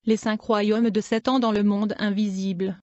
les 5 royaumes de Satan dans le monde invisible.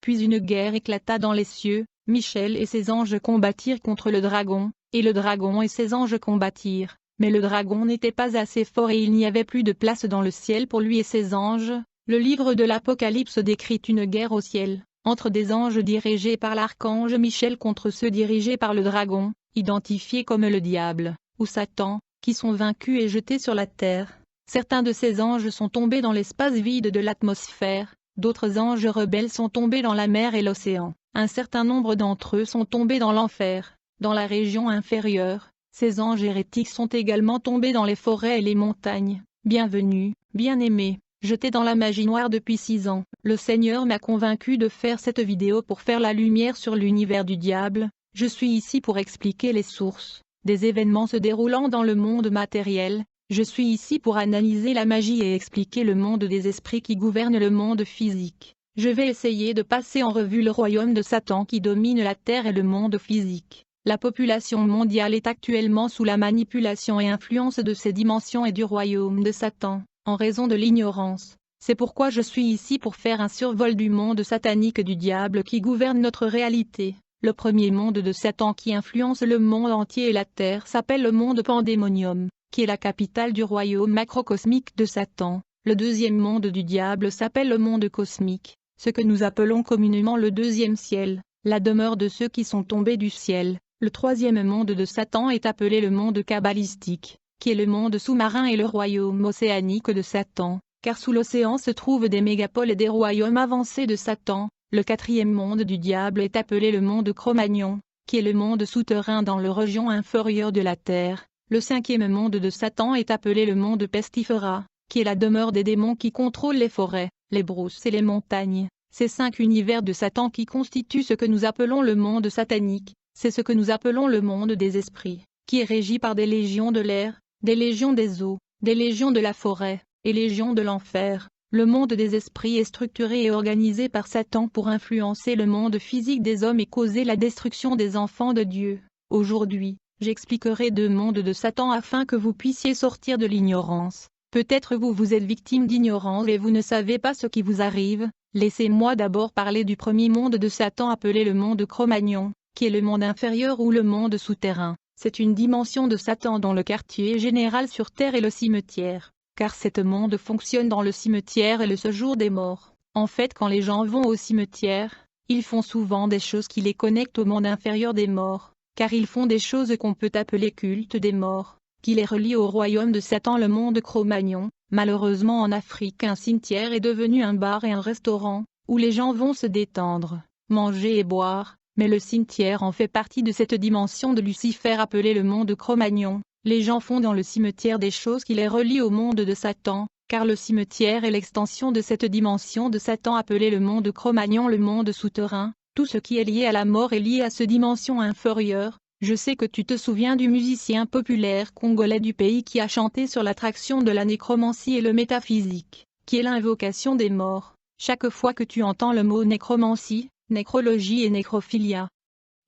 Puis une guerre éclata dans les cieux, Michel et ses anges combattirent contre le dragon, et le dragon et ses anges combattirent, mais le dragon n'était pas assez fort et il n'y avait plus de place dans le ciel pour lui et ses anges. Le livre de l'Apocalypse décrit une guerre au ciel, entre des anges dirigés par l'archange Michel contre ceux dirigés par le dragon, identifiés comme le diable, ou Satan, qui sont vaincus et jetés sur la terre. Certains de ces anges sont tombés dans l'espace vide de l'atmosphère, d'autres anges rebelles sont tombés dans la mer et l'océan, un certain nombre d'entre eux sont tombés dans l'enfer, dans la région inférieure. Ces anges hérétiques sont également tombés dans les forêts et les montagnes. Bienvenue, bien-aimés, jetés dans la magie noire depuis 6 ans. Le Seigneur m'a convaincu de faire cette vidéo pour faire la lumière sur l'univers du diable. Je suis ici pour expliquer les sources des événements se déroulant dans le monde matériel. Je suis ici pour analyser la magie et expliquer le monde des esprits qui gouverne le monde physique. Je vais essayer de passer en revue le royaume de Satan qui domine la terre et le monde physique. La population mondiale est actuellement sous la manipulation et influence de ces dimensions et du royaume de Satan, en raison de l'ignorance. C'est pourquoi je suis ici pour faire un survol du monde satanique du diable qui gouverne notre réalité. Le premier monde de Satan qui influence le monde entier et la terre s'appelle le monde Pandémonium, qui est la capitale du royaume macrocosmique de Satan. Le deuxième monde du diable s'appelle le monde cosmique, ce que nous appelons communément le deuxième ciel, la demeure de ceux qui sont tombés du ciel. Le troisième monde de Satan est appelé le monde kabbalistique, qui est le monde sous-marin et le royaume océanique de Satan, car sous l'océan se trouvent des mégapoles et des royaumes avancés de Satan. Le quatrième monde du diable est appelé le monde Cro-Magnon, qui est le monde souterrain dans la région inférieure de la terre. Le cinquième monde de Satan est appelé le monde Pestifera, qui est la demeure des démons qui contrôlent les forêts, les brousses et les montagnes. Ces 5 univers de Satan qui constituent ce que nous appelons le monde satanique, c'est ce que nous appelons le monde des esprits, qui est régi par des légions de l'air, des légions des eaux, des légions de la forêt, et légions de l'enfer. Le monde des esprits est structuré et organisé par Satan pour influencer le monde physique des hommes et causer la destruction des enfants de Dieu. Aujourd'hui, j'expliquerai 2 mondes de Satan afin que vous puissiez sortir de l'ignorance. Peut-être vous êtes victime d'ignorance et vous ne savez pas ce qui vous arrive. Laissez-moi d'abord parler du premier monde de Satan appelé le monde Cro-Magnon, qui est le monde inférieur ou le monde souterrain. C'est une dimension de Satan dont le quartier général sur Terre est le cimetière, car cet monde fonctionne dans le cimetière et le séjour des morts. En fait, quand les gens vont au cimetière, ils font souvent des choses qui les connectent au monde inférieur des morts, car ils font des choses qu'on peut appeler culte des morts, qui les relient au royaume de Satan, le monde Cro-Magnon. Malheureusement en Afrique, un cimetière est devenu un bar et un restaurant, où les gens vont se détendre, manger et boire, mais le cimetière en fait partie de cette dimension de Lucifer appelée le monde Cro-Magnon. Les gens font dans le cimetière des choses qui les relient au monde de Satan, car le cimetière est l'extension de cette dimension de Satan appelée le monde Cro-Magnon, le monde souterrain. Tout ce qui est lié à la mort est lié à cette dimension inférieure. Je sais que tu te souviens du musicien populaire congolais du pays qui a chanté sur l'attraction de la nécromancie et le métaphysique, qui est l'invocation des morts. Chaque fois que tu entends le mot nécromancie, nécrologie et nécrophilia,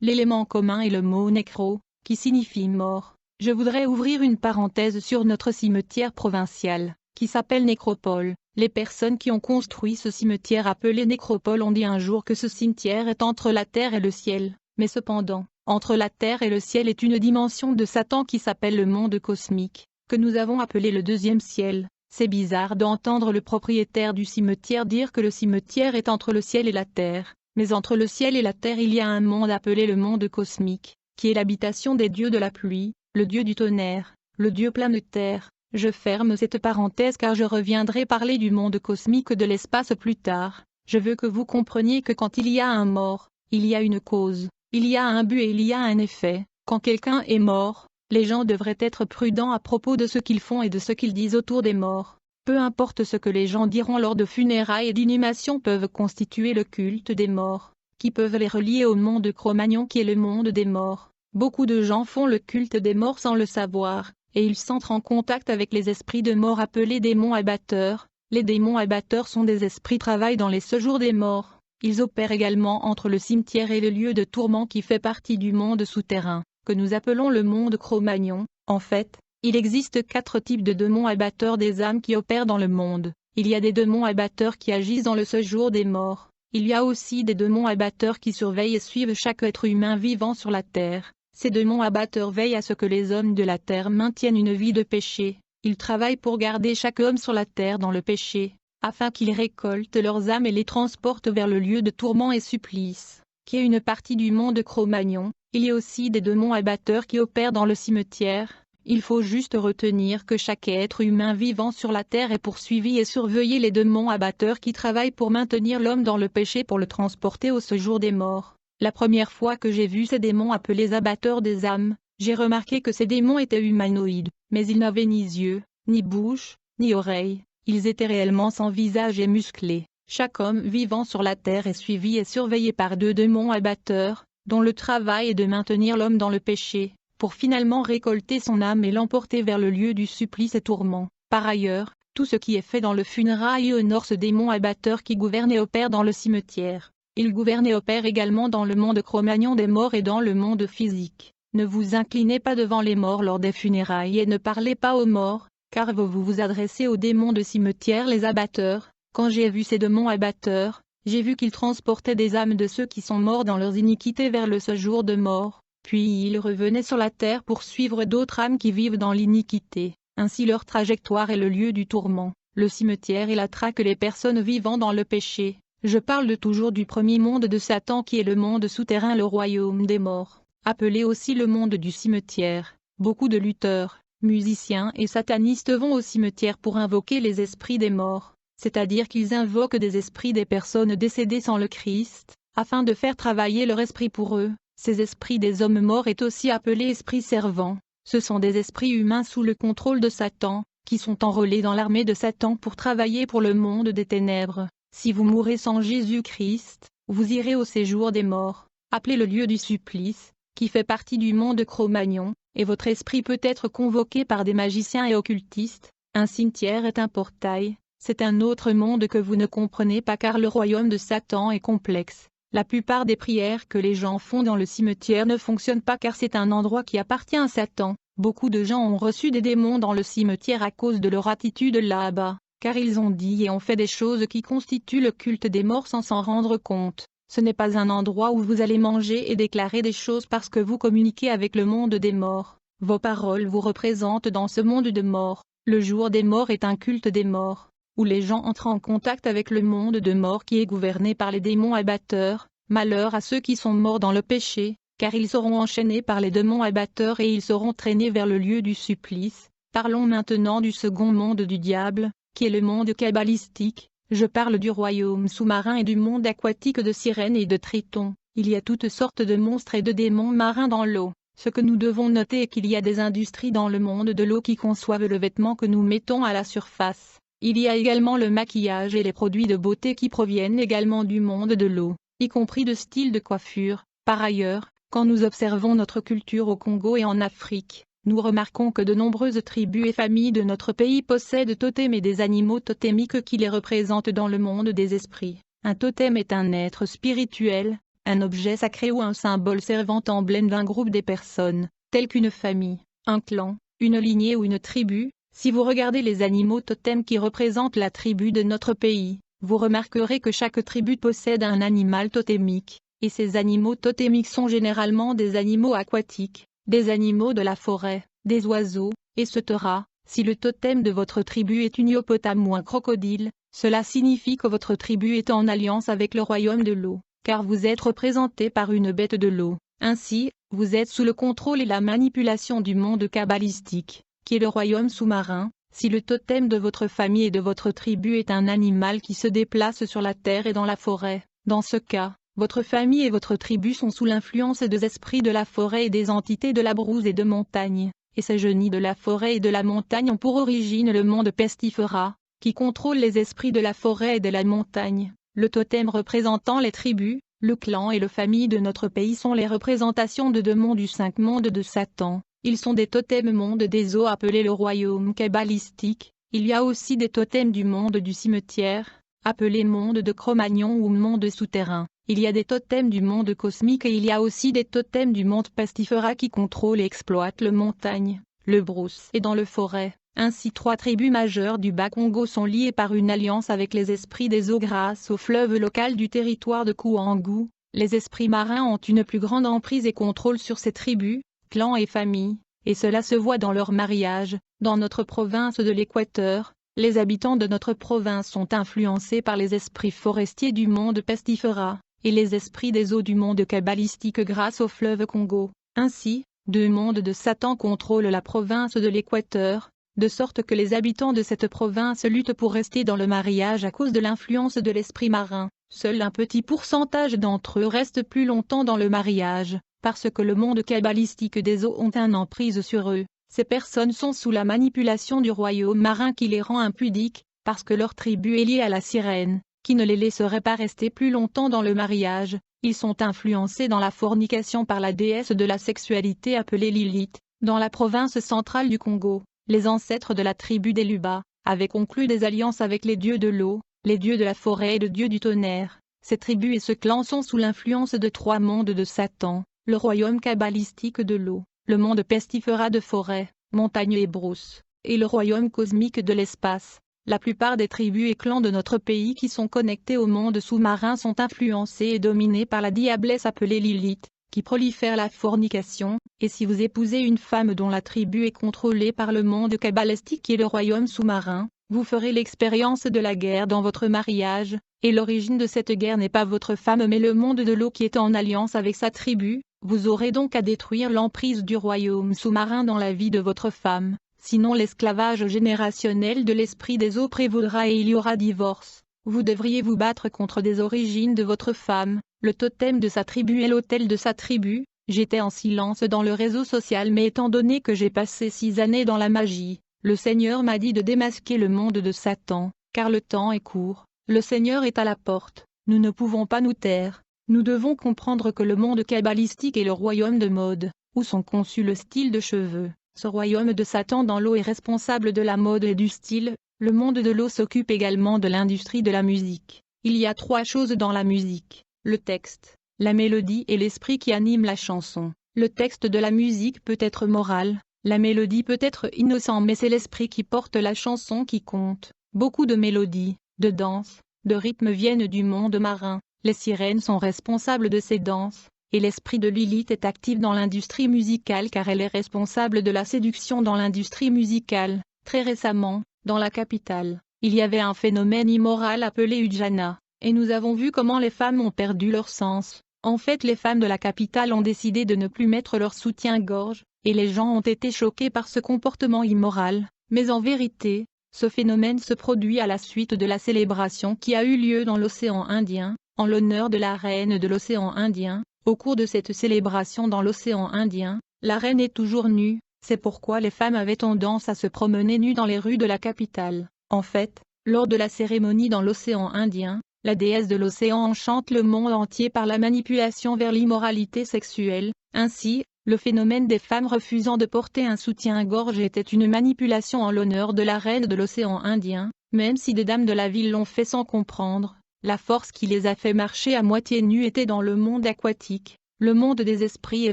l'élément commun est le mot nécro, qui signifie mort. Je voudrais ouvrir une parenthèse sur notre cimetière provincial, qui s'appelle Nécropole. Les personnes qui ont construit ce cimetière appelé Nécropole ont dit un jour que ce cimetière est entre la terre et le ciel, mais cependant, entre la terre et le ciel est une dimension de Satan qui s'appelle le monde cosmique, que nous avons appelé le deuxième ciel. C'est bizarre d'entendre le propriétaire du cimetière dire que le cimetière est entre le ciel et la terre, mais entre le ciel et la terre il y a un monde appelé le monde cosmique, qui est l'habitation des dieux de la pluie, le dieu du tonnerre, le dieu planétaire. Je ferme cette parenthèse car je reviendrai parler du monde cosmique de l'espace plus tard. Je veux que vous compreniez que quand il y a un mort, il y a une cause, il y a un but et il y a un effet. Quand quelqu'un est mort, les gens devraient être prudents à propos de ce qu'ils font et de ce qu'ils disent autour des morts. Peu importe ce que les gens diront lors de funérailles et d'inhumations peuvent constituer le culte des morts, qui peuvent les relier au monde Cro-Magnon qui est le monde des morts. Beaucoup de gens font le culte des morts sans le savoir, et ils s'entrent en contact avec les esprits de mort appelés démons abatteurs. Les démons abatteurs sont des esprits qui travaillent dans les séjours des morts. Ils opèrent également entre le cimetière et le lieu de tourment qui fait partie du monde souterrain, que nous appelons le monde Cro-Magnon. En fait, il existe 4 types de démons abatteurs des âmes qui opèrent dans le monde. Il y a des démons abatteurs qui agissent dans le séjour des morts. Il y a aussi des démons abatteurs qui surveillent et suivent chaque être humain vivant sur la terre. Ces démons abatteurs veillent à ce que les hommes de la terre maintiennent une vie de péché. Ils travaillent pour garder chaque homme sur la terre dans le péché, afin qu'ils récoltent leurs âmes et les transportent vers le lieu de tourment et supplice, qui est une partie du monde Cro-Magnon. Il y a aussi des démons abatteurs qui opèrent dans le cimetière. Il faut juste retenir que chaque être humain vivant sur la terre est poursuivi et surveillé les démons abatteurs qui travaillent pour maintenir l'homme dans le péché pour le transporter au séjour des morts. La première fois que j'ai vu ces démons appelés abatteurs des âmes, j'ai remarqué que ces démons étaient humanoïdes, mais ils n'avaient ni yeux, ni bouche, ni oreilles. Ils étaient réellement sans visage et musclés. Chaque homme vivant sur la terre est suivi et surveillé par deux démons abatteurs, dont le travail est de maintenir l'homme dans le péché, pour finalement récolter son âme et l'emporter vers le lieu du supplice et tourment. Par ailleurs, tout ce qui est fait dans le funérail honore ce démon abatteur qui gouverne et opère dans le cimetière. Il gouverne et opère également dans le monde Cro-Magnon des morts et dans le monde physique. Ne vous inclinez pas devant les morts lors des funérailles et ne parlez pas aux morts, car vous vous adressez aux démons de cimetière les abatteurs. Quand j'ai vu ces démons abatteurs, j'ai vu qu'ils transportaient des âmes de ceux qui sont morts dans leurs iniquités vers le séjour de mort, puis ils revenaient sur la terre pour suivre d'autres âmes qui vivent dans l'iniquité. Ainsi leur trajectoire est le lieu du tourment, le cimetière et la traque les personnes vivant dans le péché. Je parle toujours du premier monde de Satan qui est le monde souterrain, le royaume des morts, appelé aussi le monde du cimetière. Beaucoup de lutteurs, musiciens et satanistes vont au cimetière pour invoquer les esprits des morts, c'est-à-dire qu'ils invoquent des esprits des personnes décédées sans le Christ, afin de faire travailler leur esprit pour eux. Ces esprits des hommes morts est aussi appelés esprits servants. Ce sont des esprits humains sous le contrôle de Satan, qui sont enrôlés dans l'armée de Satan pour travailler pour le monde des ténèbres. Si vous mourrez sans Jésus-Christ, vous irez au séjour des morts, appelé le lieu du supplice, qui fait partie du monde Cro-Magnon, et votre esprit peut être convoqué par des magiciens et occultistes. Un cimetière est un portail, c'est un autre monde que vous ne comprenez pas car le royaume de Satan est complexe. La plupart des prières que les gens font dans le cimetière ne fonctionnent pas car c'est un endroit qui appartient à Satan. Beaucoup de gens ont reçu des démons dans le cimetière à cause de leur attitude là-bas, car ils ont dit et ont fait des choses qui constituent le culte des morts sans s'en rendre compte. Ce n'est pas un endroit où vous allez manger et déclarer des choses parce que vous communiquez avec le monde des morts. Vos paroles vous représentent dans ce monde de morts. Le jour des morts est un culte des morts, où les gens entrent en contact avec le monde de morts qui est gouverné par les démons abatteurs. Malheur à ceux qui sont morts dans le péché, car ils seront enchaînés par les démons abatteurs et ils seront traînés vers le lieu du supplice. Parlons maintenant du second monde du diable, qui est le monde kabbalistique. Je parle du royaume sous-marin et du monde aquatique de sirènes et de tritons. Il y a toutes sortes de monstres et de démons marins dans l'eau. Ce que nous devons noter est qu'il y a des industries dans le monde de l'eau qui conçoivent le vêtement que nous mettons à la surface. Il y a également le maquillage et les produits de beauté qui proviennent également du monde de l'eau, y compris de styles de coiffure. Par ailleurs, quand nous observons notre culture au Congo et en Afrique, nous remarquons que de nombreuses tribus et familles de notre pays possèdent totems et des animaux totémiques qui les représentent dans le monde des esprits. Un totem est un être spirituel, un objet sacré ou un symbole servant emblème d'un groupe des personnes, tel qu'une famille, un clan, une lignée ou une tribu. Si vous regardez les animaux totems qui représentent la tribu de notre pays, vous remarquerez que chaque tribu possède un animal totémique, et ces animaux totémiques sont généralement des animaux aquatiques, des animaux de la forêt, des oiseaux, etc. Si le totem de votre tribu est une hippopotame ou un crocodile, cela signifie que votre tribu est en alliance avec le royaume de l'eau, car vous êtes représenté par une bête de l'eau. Ainsi, vous êtes sous le contrôle et la manipulation du monde kabbalistique, qui est le royaume sous-marin. Si le totem de votre famille et de votre tribu est un animal qui se déplace sur la terre et dans la forêt, dans ce cas, votre famille et votre tribu sont sous l'influence des esprits de la forêt et des entités de la brousse et de montagne, et ces génies de la forêt et de la montagne ont pour origine le monde pestifera, qui contrôle les esprits de la forêt et de la montagne. Le totem représentant les tribus, le clan et la famille de notre pays sont les représentations de démons du 5 monde de Satan. Ils sont des totems monde des eaux appelés le royaume kabbalistique. Il y a aussi des totems du monde du cimetière, appelé monde de Cro-Magnon ou monde souterrain. Il y a des totems du monde cosmique et il y a aussi des totems du monde pestifera qui contrôlent et exploitent le montagne, le brousse et dans le forêt. Ainsi 3 tribus majeures du Bas-Congo sont liées par une alliance avec les esprits des eaux grâce au fleuve local du territoire de Kouangou. Les esprits marins ont une plus grande emprise et contrôle sur ces tribus, clans et familles, et cela se voit dans leur mariage. Dans notre province de l'Équateur, les habitants de notre province sont influencés par les esprits forestiers du monde pestifera, et les esprits des eaux du monde kabbalistique grâce au fleuve Congo. Ainsi, 2 mondes de Satan contrôlent la province de l'Équateur, de sorte que les habitants de cette province luttent pour rester dans le mariage à cause de l'influence de l'esprit marin. Seul un petit pourcentage d'entre eux restent plus longtemps dans le mariage, parce que le monde kabbalistique des eaux ont une emprise sur eux. Ces personnes sont sous la manipulation du royaume marin qui les rend impudiques, parce que leur tribu est liée à la sirène, qui ne les laisserait pas rester plus longtemps dans le mariage. Ils sont influencés dans la fornication par la déesse de la sexualité appelée Lilith. Dans la province centrale du Congo, les ancêtres de la tribu des Luba avaient conclu des alliances avec les dieux de l'eau, les dieux de la forêt et le dieu du tonnerre. Ces tribus et ce clan sont sous l'influence de 3 mondes de Satan, le royaume kabbalistique de l'eau, le monde pestifera de forêt, montagne et brousse, et le royaume cosmique de l'espace. La plupart des tribus et clans de notre pays qui sont connectés au monde sous-marin sont influencés et dominés par la diablesse appelée Lilith, qui prolifère la fornication, et si vous épousez une femme dont la tribu est contrôlée par le monde kabbalistique et le royaume sous-marin, vous ferez l'expérience de la guerre dans votre mariage, et l'origine de cette guerre n'est pas votre femme mais le monde de l'eau qui est en alliance avec sa tribu. Vous aurez donc à détruire l'emprise du royaume sous-marin dans la vie de votre femme, sinon l'esclavage générationnel de l'esprit des eaux prévaudra et il y aura divorce. Vous devriez vous battre contre des origines de votre femme, le totem de sa tribu et l'autel de sa tribu. J'étais en silence dans le réseau social mais étant donné que j'ai passé 6 années dans la magie, le Seigneur m'a dit de démasquer le monde de Satan, car le temps est court, le Seigneur est à la porte, nous ne pouvons pas nous taire. Nous devons comprendre que le monde kabbalistique est le royaume de mode, où sont conçus le style de cheveux. Ce royaume de Satan dans l'eau est responsable de la mode et du style. Le monde de l'eau s'occupe également de l'industrie de la musique. Il y a 3 choses dans la musique: le texte, la mélodie et l'esprit qui anime la chanson. Le texte de la musique peut être moral, la mélodie peut être innocent mais c'est l'esprit qui porte la chanson qui compte. Beaucoup de mélodies, de danses, de rythmes viennent du monde marin. Les sirènes sont responsables de ces danses, et l'esprit de Lilith est actif dans l'industrie musicale car elle est responsable de la séduction dans l'industrie musicale. Très récemment, dans la capitale, il y avait un phénomène immoral appelé Ujana, et nous avons vu comment les femmes ont perdu leur sens. En fait, les femmes de la capitale ont décidé de ne plus mettre leur soutien-gorge, et les gens ont été choqués par ce comportement immoral, mais en vérité, ce phénomène se produit à la suite de la célébration qui a eu lieu dans l'océan Indien, en l'honneur de la reine de l'océan Indien. Au cours de cette célébration dans l'océan Indien, la reine est toujours nue, c'est pourquoi les femmes avaient tendance à se promener nues dans les rues de la capitale. En fait, lors de la cérémonie dans l'océan Indien, la déesse de l'océan enchante le monde entier par la manipulation vers l'immoralité sexuelle. Ainsi, le phénomène des femmes refusant de porter un soutien-gorge était une manipulation en l'honneur de la reine de l'océan Indien, même si des dames de la ville l'ont fait sans comprendre. La force qui les a fait marcher à moitié nues était dans le monde aquatique. Le monde des esprits est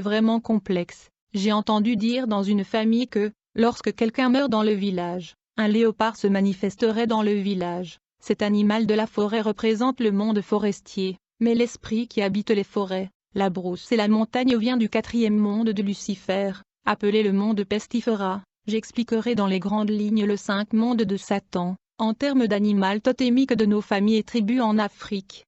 vraiment complexe. J'ai entendu dire dans une famille que, lorsque quelqu'un meurt dans le village, un léopard se manifesterait dans le village. Cet animal de la forêt représente le monde forestier, mais l'esprit qui habite les forêts, la brousse et la montagne vient du 4e monde de Lucifer, appelé le monde pestifera. J'expliquerai dans les grandes lignes le 5 mondes de Satan, en termes d'animal totémique de nos familles et tribus en Afrique.